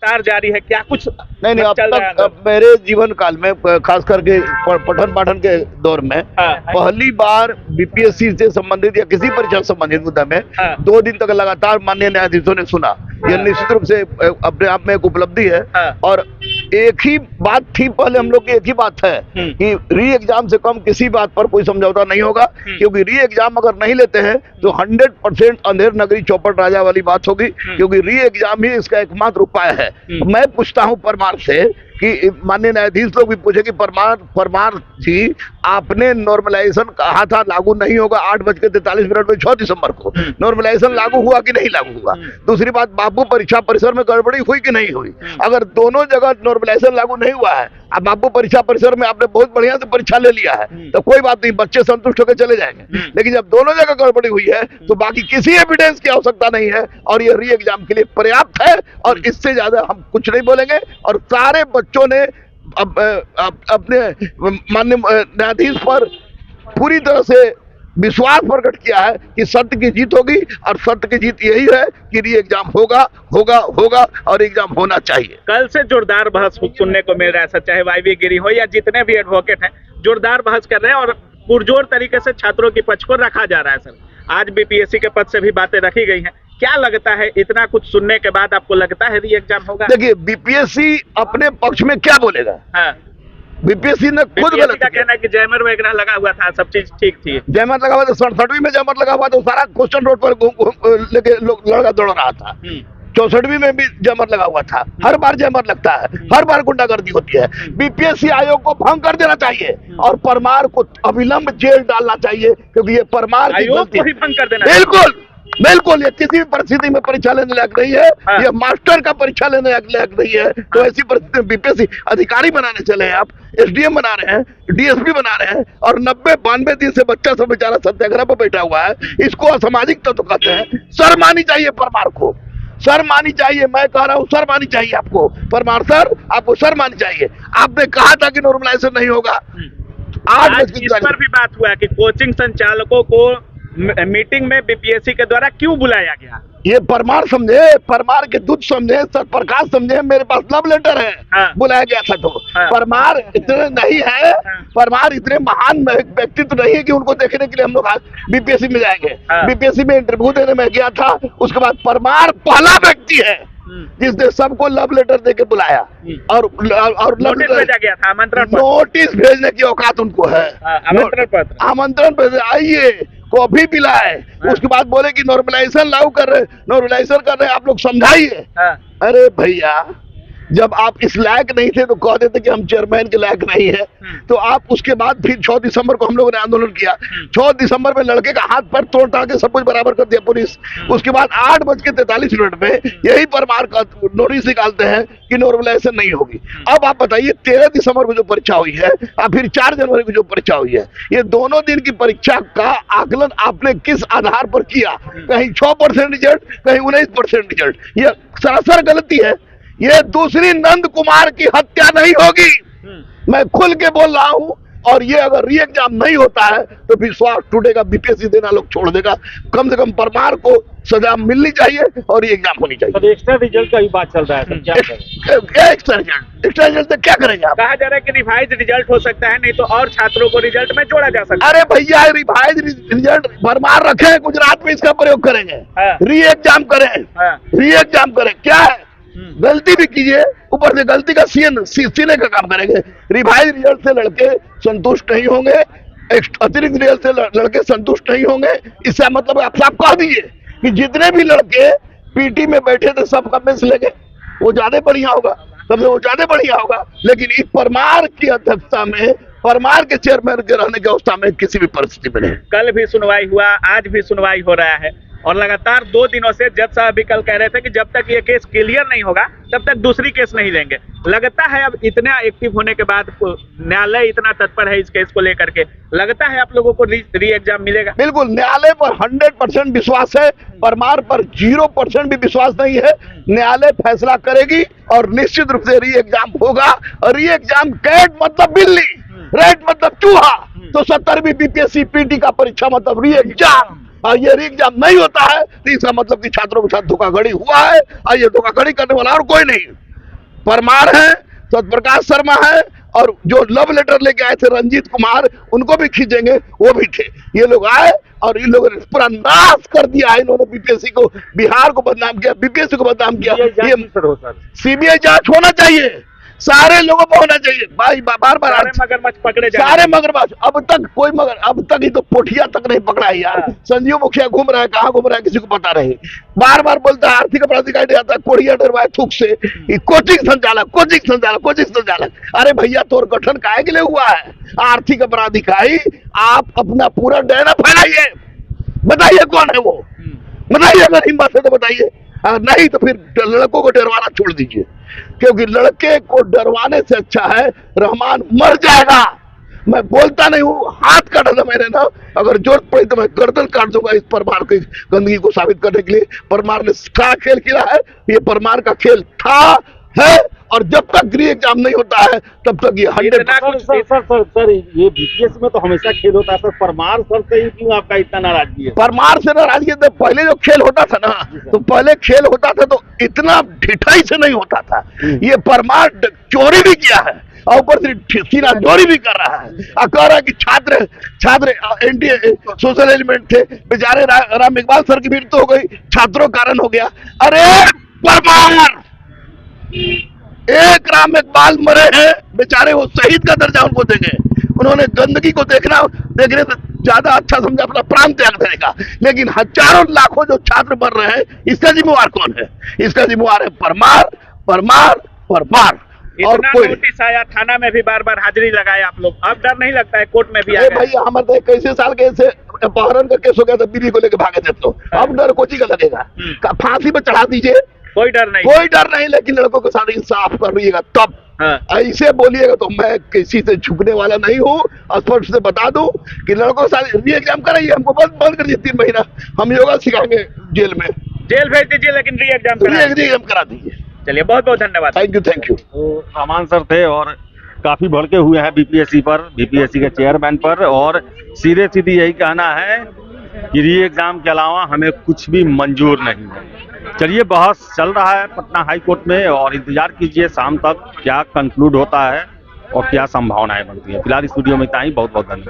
लगातार जारी है, क्या कुछ नहीं अब चल रहा है? तक मेरे जीवन काल में खास करके पठन पाठन के दौर में पहली बार बीपीएससी से संबंधित या किसी परीक्षा से संबंधित मुद्दा में 2 दिन तक लगातार माननीय न्यायाधीशों ने सुना। यह निश्चित रूप से अपने आप में एक उपलब्धि है। और एक ही बात थी, पहले हम लोग की एक ही बात है कि री एग्जाम से कम किसी बात पर कोई समझौता नहीं होगा, क्योंकि री एग्जाम अगर नहीं लेते हैं तो 100% अंधेर नगरी चौपट राजा वाली बात होगी, क्योंकि री एग्जाम ही इसका एकमात्र उपाय है। मैं पूछता हूं परमार से कि माननीय न्यायाधीश लोग भी पूछे कि परमार जी, आपने नॉर्मलाइजेशन कहा था लागू नहीं होगा 8:43 में 6 दिसंबर को, नॉर्मलाइजेशन लागू हुआ कि नहीं लागू हुआ? दूसरी बात, बाबू परीक्षा परिसर में गड़बड़ी हुई कि नहीं हुई? अगर दोनों जगह नॉर्मलाइजेशन लागू नहीं हुआ है, अब बाबू परीक्षा परिसर में आपने बहुत बढ़िया से परीक्षा ले लिया है तो कोई बात नहीं, बच्चे संतुष्ट होकर चले जाएंगे। लेकिन जब दोनों जगह गड़बड़ी हुई है तो बाकी किसी एविडेंस की आवश्यकता नहीं है और ये री एग्जाम के लिए पर्याप्त है और इससे ज्यादा हम कुछ नहीं बोलेंगे। और सारे बच्चों ने अपने माननीय न्यायाधीश पर पूरी तरह से विश्वास प्रकट किया है कि सत्य की जीत होगी और सत्य की जीत यही है कि री एग्जाम होगा होगा होगा और एग्जाम होना चाहिए। कल से जोरदार बहस सुनने को मिल रहा है सर, चाहे वाईवी गिरी हो या जितने भी एडवोकेट हैं जोरदार बहस कर रहे हैं और पुरजोर तरीके से छात्रों के पक्ष को रखा जा रहा है। सर, आज बीपीएससी के पद से भी बातें रखी गई हैं, क्या लगता है इतना कुछ सुनने के बाद आपको लगता है री एग्जाम होगा? देखिए, बीपीएससी अपने पक्ष में क्या बोलेगा? बीपीएससी ने खुद गलत का कहना है कि जैमर वगैरह लगा हुआ था, सब चीज ठीक थी। जैमर लगा हुआ था, 67वीं में जैमर लगा हुआ था, सारा क्वेश्चन रोड पर लेके लड़का दौड़ रहा था। 64वीं में भी जैमर लगा हुआ था। हर बार जैमर लगता है, हर बार गुंडागर्दी होती है। बीपीएससी आयोग को भंग कर देना चाहिए और परमार को अविलंब जेल डालना चाहिए, क्योंकि ये परमार की आयोग को ही भंग कर देना। बिल्कुल बिल्कुल, ये किसी भी परिस्थिति में परीक्षा लेने लायक नहीं है। ये मास्टर का परीक्षा लेने लायक नहीं है। तो ऐसी परिस्थिति में बीपीएससी अधिकारी बनाने चले हैं आप, एसडीएम बना रहे हैं, डीएसपी बना रहे हैं और 90-92 दिन से बच्चा सब बेचारा सत्याग्रह पर बैठा हुआ है। इसको असामाजिक तत्व कहते हैं। शर्म आनी चाहिए परमार को, शर्म आनी चाहिए। मैं कह रहा हूँ शर्म आनी चाहिए आपको परमार सर, आपको शर्म आनी चाहिए। आपने कहा था कि नॉर्मलाइजेशन नहीं होगा। आज इस पर भी बात हुआ कि कोचिंग संचालकों को मीटिंग में बीपीएससी के द्वारा क्यों बुलाया गया? ये परमार समझे, परमार के दूत समझे, सतप्रकाश समझे, मेरे पास लव लेटर है। बुलाया गया था तो परमार इतने नहीं है, परमार इतने महान व्यक्तित्व नहीं है कि उनको देखने के लिए हम लोग आज बीपीएससी में जाएंगे। बीपीएससी में इंटरव्यू देने में गया था, उसके बाद परमार पहला व्यक्ति है जिसने सबको लव लेटर देके बुलाया और नोटिस भेजा गया था, आमंत्रण पत्र। नोटिस भेजने की औकात उनको है। आमंत्रण पत्र, आमंत्रण पत्र, आइए कॉफी पिलाए। उसके बाद बोले कि नॉर्मलाइजेशन लागू कर रहे, नॉर्मलाइजेशन कर रहे, आप लोग समझाइए। अरे भैया, जब आप इस लायक नहीं थे तो कह देते कि हम चेयरमैन के लायक नहीं है। तो आप उसके बाद फिर 6 दिसंबर को हम लोगों ने आंदोलन किया। 6 दिसंबर में लड़के का हाथ पर तोड़ ताड़ के सब कुछ बराबर कर दिया पुलिस। उसके बाद 8:43 में यही परमार का नोटिस निकालते हैं कि नॉर्मलाइजेशन नहीं होगी। अब आप बताइए, 13 दिसंबर को जो परीक्षा हुई है और फिर 4 जनवरी को जो परीक्षा हुई है, ये दोनों दिन की परीक्षा का आकलन आपने किस आधार पर किया? कहीं 6% रिजल्ट, कहीं 19% रिजल्ट। ये सरासर गलती है। ये दूसरी नंद कुमार की हत्या नहीं होगी, मैं खुल के बोल रहा हूं। और ये अगर री एग्जाम नहीं होता है तो विश्वास टूटेगा, बीपीएससी देना लोग छोड़ देगा। कम से कम परमार को सजा मिलनी चाहिए और ये एग्जाम होनी चाहिए। तो एक्स्ट्रा रिजल्ट का ही बात चल रहा है, क्या एक्स्ट्रा रिजल्ट से क्या करेंगे आप? कहा जा रहा है कि रिवाइज रिजल्ट हो सकता है, नहीं तो और छात्रों को रिजल्ट में जोड़ा जा सकता है। अरे भैया, रिवाइज रिजल्ट परमार रखे, गुजरात में इसका प्रयोग करेंगे। री एग्जाम करें, री एग्जाम करें, क्या है? गलती भी कीजिए, ऊपर से गलती का सीने का काम करेंगे। रिवाइज रिजल्ट से लड़के संतुष्ट नहीं होंगे, अतिरिक्त रिजल्ट से लड़के संतुष्ट नहीं होंगे। इसका मतलब आप साफ कह दीजिए कि जितने भी लड़के पीटी में बैठे थे सब कमेंट्स लेंगे, वो ज्यादा बढ़िया होगा, सबसे वो ज्यादा बढ़िया होगा। लेकिन इस परमार की अध्यक्षता में, परमार के चेयरमैन के रहने की अवस्था में किसी भी परिस्थिति में नहीं। कल भी सुनवाई हुआ, आज भी सुनवाई हो रहा है और लगातार 2 दिनों से जज साहब भी कल कह रहे थे कि जब तक ये केस क्लियर नहीं होगा तब तक दूसरी केस नहीं लेंगे। लगता है अब इतना एक्टिव होने के बाद न्यायालय इतना तत्पर है इस केस को लेकर के, लगता है आप लोगों को री एग्जाम मिलेगा? बिल्कुल, न्यायालय पर 100% विश्वास है, परमार पर 0% भी विश्वास नहीं है। न्यायालय फैसला करेगी और निश्चित रूप से री एग्जाम होगा। और री एग्जाम कैट मतलब बिल्ली, रेट मतलब चूहा, तो 70वीं बीपीएससी पीटी का परीक्षा मतलब री एग्जाम। और ये री एग्जाम नहीं होता है तो इसका मतलब कि छात्रों के साथ धोखाधड़ी हुआ है और ये धोखाधड़ी करने वाला और कोई नहीं। परमार है, सत्यप्रकाश शर्मा है, और जो लव लेटर लेके आए थे रंजीत कुमार, उनको भी खींचेंगे, वो भी थे। ये लोग आए और इन लोगों ने पूरा नाश कर दिया है। इन्होंने बीपीएससी को, बिहार को बदनाम किया, बीपीएससी को बदनाम किया। ये सीबीआई जांच होना चाहिए, सारे लोगों को होना चाहिए भाई। बार बार सारे मगरमच्छ पकड़े जाए, सारे मगरमच्छ। अब तक कोई मगर, अब तक ही तो पोठिया तक नहीं पकड़ा है यार। संजीव मुखिया घूम रहा है, कहाँ घूम रहा है किसी को पता नहीं। बार बार बोलता है आर्थिक अपराध इकाई आता है, कोढ़िया डरवाए थूक से। कोचिंग संचालक, कोचिंग संचालक, कोचिंग संचालक। अरे भैया, तोर गठन काहे के लिए हुआ है? आर्थिक अपराध इकाई, आप अपना पूरा डेरा फैलाइए, बताइए कौन है वो, बताइए अगर हिम्मत है तो बताइए, नहीं तो फिर लड़कों को डरवाना छोड़ दीजिए, क्योंकि लड़के को डरवाने से अच्छा है रहमान मर जाएगा। मैं बोलता नहीं हूँ, हाथ काटा था मैंने ना, अगर जरूरत पड़ी तो मैं गर्दन काट दूंगा इस परमार की गंदगी को साबित करने के लिए। परमार ने क्या खेल खेला है, ये परमार का खेल था, है, और जब तक गृह एग्जाम नहीं होता है तब तक ये 100%। सर ये बीपीएससी में तो हमेशा खेल होता है सर, परमार सर से ही क्यों आपका इतना नाराजगी है? परमार से नाराजगी है, पहले जो खेल होता था ना, तो पहले खेल होता था तो इतना ढिठाई से नहीं होता था। ये परमार चोरी भी किया है और ऊपर से सीना चोरी भी कर रहा है, और कह रहा है कि छात्र एनडीए सोशल एलिमेंट थे, बेचारे राम इकबाल सर की मृत्यु हो गई, छात्रों के कारण हो गया। अरे परमार, एक राम इकबाल मरे हैं बेचारे, वो शहीद का दर्जा उनको देंगे। उन्होंने गंदगी को देखने से ज्यादा अच्छा समझा अपना प्राण त्याग देने का, लेकिन हजारों लाखों जो छात्र मर रहे हैं, इसका जिम्मेवार कौन है? इसका जिम्मेवार है परमार, परमार, परमार। और कोई नोटिस आया, थाना में भी बार बार हाजिरी लगाए आप लोग, अब डर नहीं लगता है कोर्ट में भी? भैया हमारे कैसे साल के अपहरण का केस हो गया था, बीवी को लेकर भागे थे, तो अब डर कोची का लगेगा? फांसी पर चढ़ा दीजिए, कोई डर नहीं, लेकिन लड़कों के साथ इंसाफ कर रहिएगा तब। ऐसे बोलिएगा तो मैं किसी से झुकने वाला नहीं हूँ। स्पष्ट से बता दूं कि लड़कों के साथ री एग्जाम कराइए, हमको बंद कर दिए 3 महीना, हम योगा सिखाएंगे जेल में, जेल भेज दीजिए, लेकिन री एग्जाम करा दीजिए। चलिए, बहुत बहुत धन्यवाद। Thank you. तो रहमान सर थे और काफी भड़के हुए हैं बीपीएससी पर, बीपीएससी के चेयरमैन पर, और सीधे सीधी यही कहना है कि री एग्जाम के अलावा हमें कुछ भी मंजूर नहीं है। चलिए, बहस चल रहा है पटना हाई कोर्ट में, और इंतजार कीजिए शाम तक क्या कंक्लूड होता है और क्या संभावनाएं बनती है। फिलहाल इस वीडियो में इतना ही, बहुत बहुत धन्यवाद।